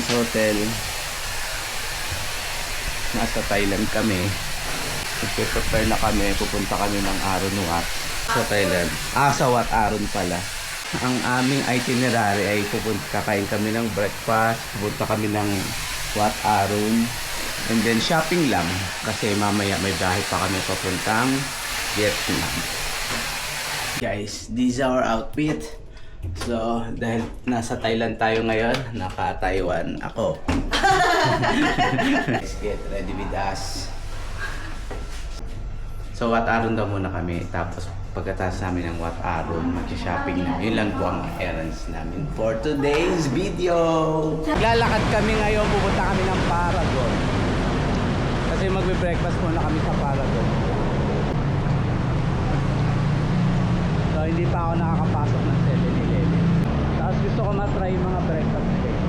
sa hotel. Nasa Thailand kami. Nagpe-prepare na kami. Pupunta kami ng Aron Wat sa Thailand. Sa Wat Aron pala. Ang aming itinerary ay kakain kami ng breakfast. Pupunta kami ng Wat Aron. And then shopping lang. Kasi mamaya may biyahe pa kami papuntang Vietnam. Guys, this is our outfit. So, dahil nasa Thailand tayo ngayon, naka-Taiwan ako. Let's get ready with us. So, Wat Aron daw muna kami. Tapos, pagkatapos namin ng Wat Aron, mag-shopping na. Yun lang po ang errands namin for today's video. Lalakad kami ngayon, pupunta kami ng Paragon. Kasi magbe-breakfast muna kami sa Paragon. So, hindi pa ako nakakapasok ng 7-Eleven. Tapos gusto ko matry yung mga breakfast place.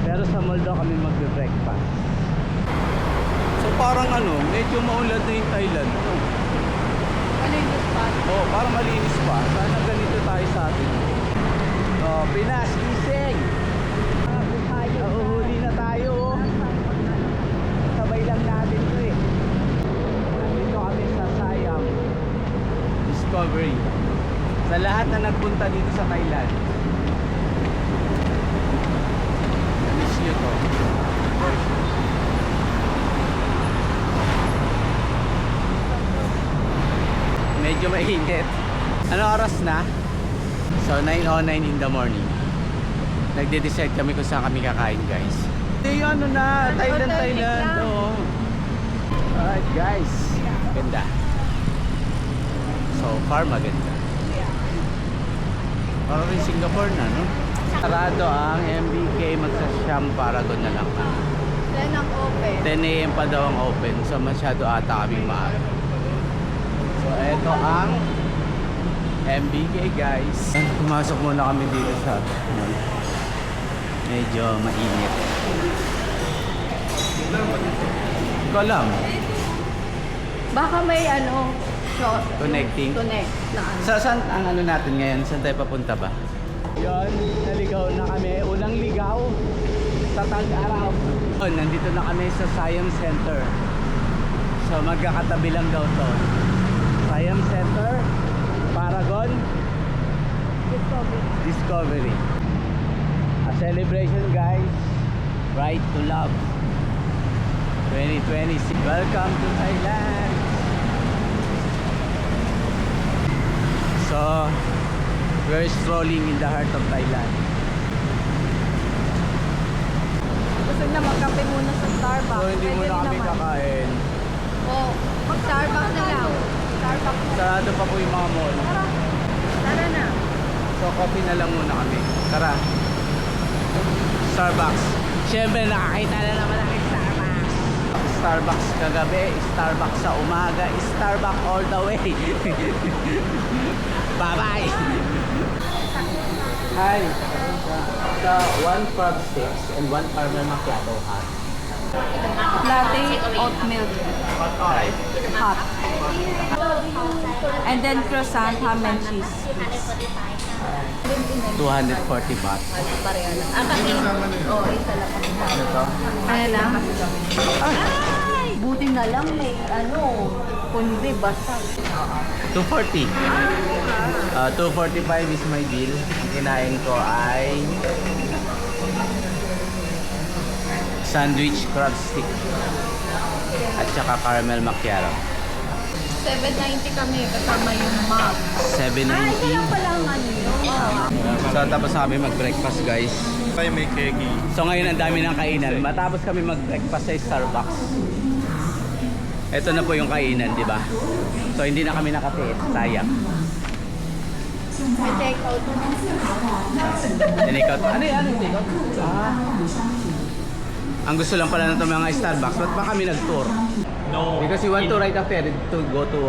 Pero sa mall daw kami magbe-breakfast. So parang medyo maulad na yung Thailand. Malinis pa. Parang malinis pa. Sana ganito tayo sa atin. Pinas, gising! Nahuhuli na tayo. Sabay lang natin ito eh. Nandito kami sa Siam Discovery. Sa lahat na nagpunta dito sa Thailand, miss nyo to. Medyo mainit. Ano oras na? So 9:09 in the morning. Nagde-decide kami kung saan kami kakain, guys. Thailand. Oo. Alright, guys. Ganda. So far maganda. Parang rin Singapore na, no? Sarado ang MBK, magsa-Siam Paragon na lang. 10 ang open. 10 AM pa daw ang open. So masyado ata kaming maaga. So eto ang MBK, guys. Pumasok muna kami dito sa medyo mainit. Hindi ko alam. Baka may Connecting. Connect na Saan ang natin ngayon? Saan tayo papunta ba? Yon, naligaw na kami. Unang ligaw sa Tag-Araw. Nandito na kami sa Siam Center. So magkakatabi lang daw to. Siam Center, Paragon, Discovery. A celebration, guys. Right to Love 2026. Welcome to Thailand. So, we're strolling in the heart of Thailand. Gusto na magkape muna sa Starbucks. So, hindi muna kami kakain. Mag-Starbucks na lang. Starbucks na. Sarado pa po yung mga mall. Tara na. So, coffee na lang muna kami. Tara. Starbucks. Siyempre, nakakita na naman ang Starbucks. Starbucks kagabi, Starbucks sa umaga, Starbucks all the way. Bye-bye! Hi! So, 1 frog sticks and 1 caramel macchiato hot. Latte, oat milk. Hot. And then croissant, ham and cheese. 240 baht. Pareha lang. Isa lang. Ano to? Ano lang? Ay! Buti na lang may kundi basta. 240. 245 is my bill. Ang kinain ko ay sandwich crab stick at saka caramel macchiato. 790 kami kasama yung mug. 790. Pala ang So tapos na kami mag-breakfast, guys. Ay, may kegi. So ngayon ang dami ng kainan. Matapos kami mag-breakfast sa Starbucks. Ito na po yung kainan, di ba? So hindi na kami nakatiis. Sayang. May take out. Take out. Ano yan? Take out? Ang gusto lang pala ng mga Starbucks, ba't ba kami nag-tour? No. Because you want to ride a ferry to go to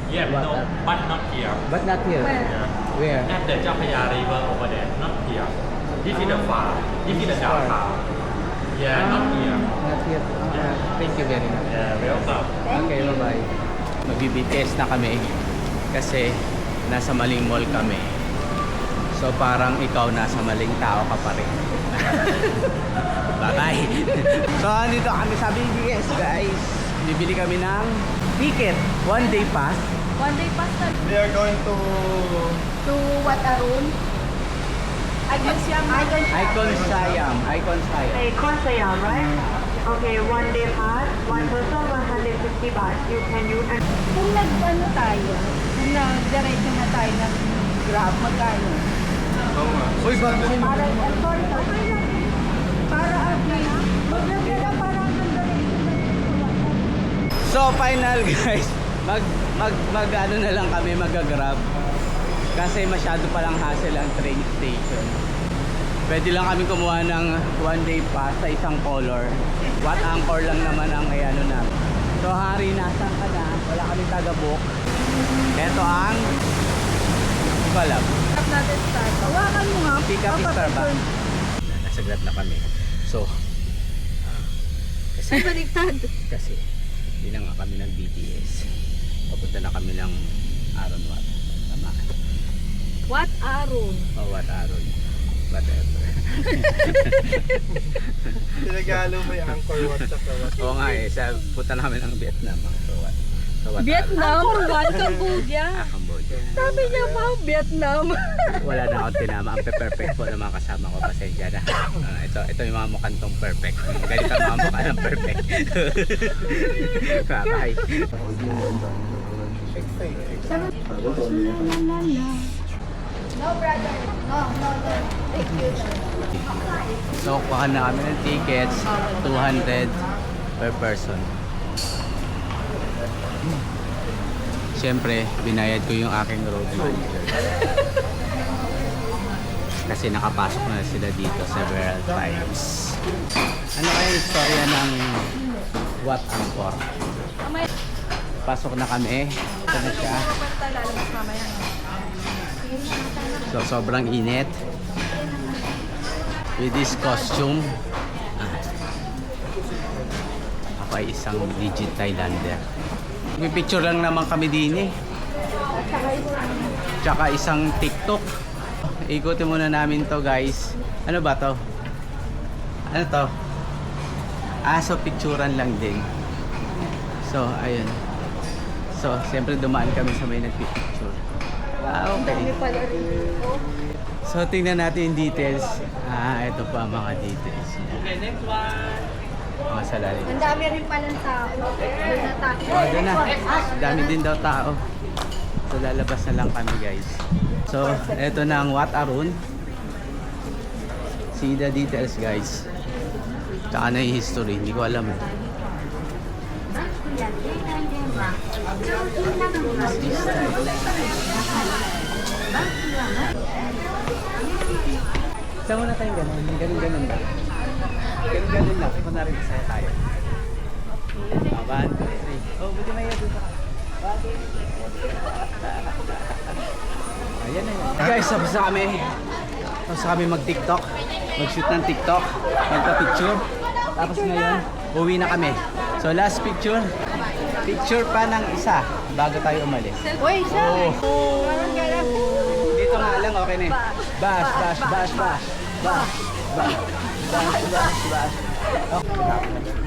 Yeah, what, no, but not here. but not here. Yeah. Where? At the Chao Phraya River over there, not here. This is the far. This is the downtown. Yeah, not here. Not here. Thank you very much. Yeah, welcome. Okay, bye-bye. Mag-BTS na kami kasi nasa maling mall kami. So parang ikaw nasa maling tao ka pa rin. Bye-bye. So, andito kami sa BBS, guys. Bibili kami ng ticket. 1 day pass. One day pass na. We are going to To what, Arun? Icon Siam. Icon Siam. Icon Siam. Icon Siam, right? Okay, 1 day pass, 1 person, 150 baht. You can use and Kung nag-ano tayo, kung nag-diretso na tayo ng Grab, magkano? Uy, bago mo. Para, sorry, okay lang. Para at least, maglagay na parang nag-diretso na yun. So, final guys. Mag ano na lang kami, mag-grab. Kasi masyado palang hassle ang train station. Pwede lang kami kumuha ng 1 day pass sa isang color. What anchor lang naman ang ano na. So, Hari, nasan ka na? Wala kami taga-book. Ito ang Grab. Stop natin start. Hawakan mo nga. Pick up star ba? Nasa Grab na kami. So, Ay, baliktad. kasi hindi na nga kami ng BTS. Papunta na kami ng Aron Wat. Tama. What, Arun? O Wat Aron. Whatever. pinagalo mo yung Angkor Wat sa Wat. Oo nga eh. Punta na kami ng Vietnam. So what? So what? Vietnam? What, Cambodia? Cambodia. Sabi niya pa, Vietnam. Wala na akong tinama. Ang perfect po ng mga kasama ko. Pasensya na. Ito yung mga mukhang tong perfect. Ganito ang mga mukha ng perfect. Bye. No, brother. No. Thank you. So kuha na kami ng tickets. 200 per person. Siyempre, binayad ko yung aking road manager. Kasi nakapasok na sila dito several times. Ano kaya yung istorya ng Wat Angkor? Pasok na kami. Ito na siya. So, sobrang init. With this costume, ako ay isang legit Thailander. May picture lang naman kami din eh. Tsaka isang TikTok. Ikutin muna namin to guys. Ano ba to? Ano to? So picturean lang din. So, ayun. So, siyempre dumaan kami sa may nagpipicture. Okay. So, tingnan natin yung details. Ito pa mga details. Okay, next one. Mga salarin. Ang dami rin palang tao. Doon na tayo. Doon na. Dami din daw tao. So, lalabas na lang kami guys. So, ito na ang Wat Arun. See the details guys. Tsaka na yung history. Hindi ko alam eh. Saan muna tayong gano'n? Ganun ba? Ganun lang. Kung narin masaya tayo. One, two, three. Oh, buti may yun. Ayan na yun. Guys, tapos na kami. Tapos na kami mag-TikTok. Mag-shoot ng TikTok. Magpa-picture. Tapos ngayon, uwi na kami. So last picture. Picture pa ng isa bago tayo umalis. Uy, siya. Oh. Parang gano'n. Dito nga lang, okay na eh. Bash.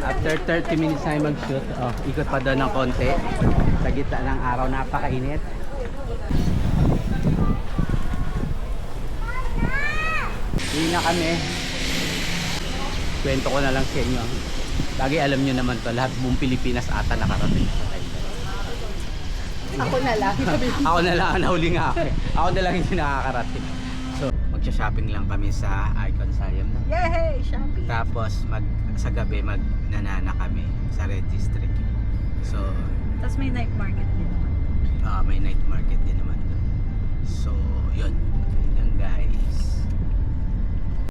After 30 minutes na mag-shoot, ikot pa doon ng konti. Sa gitna ng araw, napakainit. Uwi na kami. Kwento ko na lang sa inyo. Lagi alam nyo naman to, lahat buong Pilipinas ata nakarating sa Thailand. Ako na lang. Ako na lang ang nahuli nga ako eh. Ako na lang hindi nakakarating. So, magsha-shopping lang kami sa Icon Siam. Yay! Shopping. Tapos sa gabi magnanana kami sa Red District. So, Tapos may night market din. may night market din naman. So, yun. Yun lang guys.